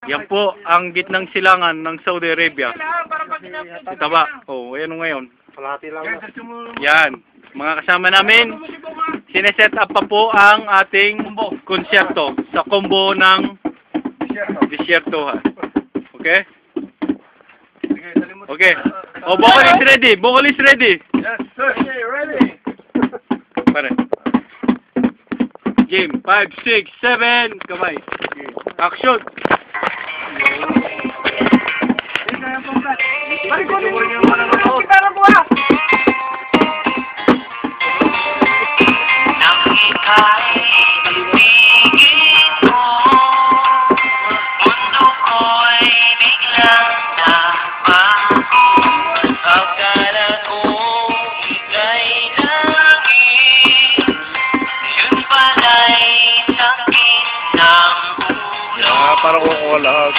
Yan po ang gitnang silangan ng Saudi Arabia. Kita ba? Oh, ayan ngayon. Kalahati lang. Yan. Mga kasama namin, sineset up pa po ang ating konsyerto sa combo ng Disyertohan. Okay? Okay. Oh, vocal is ready. Vocal is ready. Yes, sir. Okay, ready. Pare. Game 5, 6, 7. Kamay. Action. Para ko lahat.